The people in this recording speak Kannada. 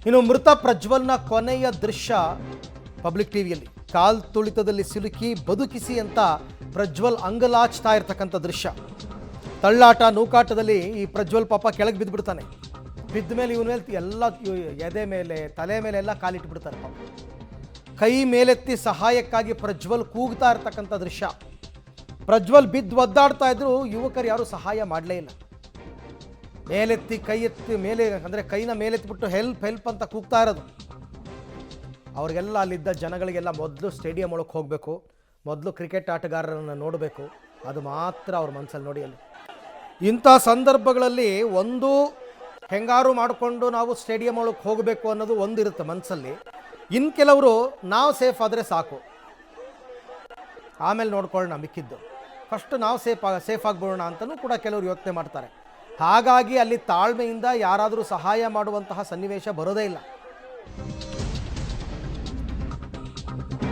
ಇನ್ನು ಮೃತ ಪ್ರಜ್ವಲ್ನ ಕೊನೆಯ ದೃಶ್ಯ ಪಬ್ಲಿಕ್ ಟಿವಿಯಲ್ಲಿ ಕಾಲ್ ತುಳಿತದಲ್ಲಿ ಸಿಲುಕಿ ಬದುಕಿಸಿ ಅಂತ ಪ್ರಜ್ವಲ್ ಅಂಗಲಾಚ್ತಾ ಇರ್ತಕ್ಕಂಥ ದೃಶ್ಯ. ತಳ್ಳಾಟ ನೂಕಾಟದಲ್ಲಿ ಈ ಪ್ರಜ್ವಲ್ ಪಾಪ ಕೆಳಗೆ ಬಿದ್ದುಬಿಡ್ತಾನೆ. ಬಿದ್ದ ಮೇಲೆ ಇವನ ಮೇಲೆ ಎಲ್ಲ ಎದೆ ಮೇಲೆ ತಲೆ ಮೇಲೆ ಎಲ್ಲ ಕಾಲಿಟ್ಬಿಡ್ತಾರೆ ಪಾಪ. ಕೈ ಮೇಲೆತ್ತಿ ಸಹಾಯಕ್ಕಾಗಿ ಪ್ರಜ್ವಲ್ ಕೂಗ್ತಾ ಇರ್ತಕ್ಕಂಥ ದೃಶ್ಯ. ಪ್ರಜ್ವಲ್ ಬಿದ್ದು ಒದ್ದಾಡ್ತಾ ಇದ್ರು, ಯುವಕರು ಯಾರೂ ಸಹಾಯ ಮಾಡಲೇ ಇಲ್ಲ. ಮೇಲೆತ್ತಿ ಕೈ ಎತ್ತಿ ಮೇಲೆ ಅಂದರೆ ಕೈನ ಮೇಲೆತ್ತಿಬಿಟ್ಟು ಹೆಲ್ಪ್ ಹೆಲ್ಪ್ ಅಂತ ಕೂಗ್ತಾ ಇರೋದು. ಅವ್ರಿಗೆಲ್ಲ ಅಲ್ಲಿದ್ದ ಜನಗಳಿಗೆಲ್ಲ ಮೊದಲು ಸ್ಟೇಡಿಯಂ ಒಳಗೆ ಹೋಗಬೇಕು, ಮೊದಲು ಕ್ರಿಕೆಟ್ ಆಟಗಾರರನ್ನು ನೋಡಬೇಕು, ಅದು ಮಾತ್ರ ಅವ್ರ ಮನಸ್ಸಲ್ಲಿ ನೋಡಿ. ಅಲ್ಲಿ ಇಂಥ ಸಂದರ್ಭಗಳಲ್ಲಿ ಒಂದು ಹೆಂಗಾರು ಮಾಡಿಕೊಂಡು ನಾವು ಸ್ಟೇಡಿಯಂ ಒಳಗೆ ಹೋಗಬೇಕು ಅನ್ನೋದು ಒಂದಿರುತ್ತೆ ಮನಸ್ಸಲ್ಲಿ. ಇನ್ನು ಕೆಲವರು ನಾವು ಸೇಫ್ ಆದರೆ ಸಾಕು, ಆಮೇಲೆ ನೋಡ್ಕೊಳ್ಳೋಣ ಮಿಕ್ಕಿದ್ದು, ಫಸ್ಟ್ ನಾವು ಸೇಫ್ ಆಗಿಬಿಡೋಣ ಅಂತಲೂ ಕೂಡ ಕೆಲವರು ಯೋಚನೆ ಮಾಡ್ತಾರೆ. ಹಾಗಾಗಿ ಅಲ್ಲಿ ತಾಳ್ಮೆಯಿಂದ ಯಾರಾದರೂ ಸಹಾಯ ಮಾಡುವಂತಹ ಸನ್ನಿವೇಶ ಬರೋದೇ ಇಲ್ಲ.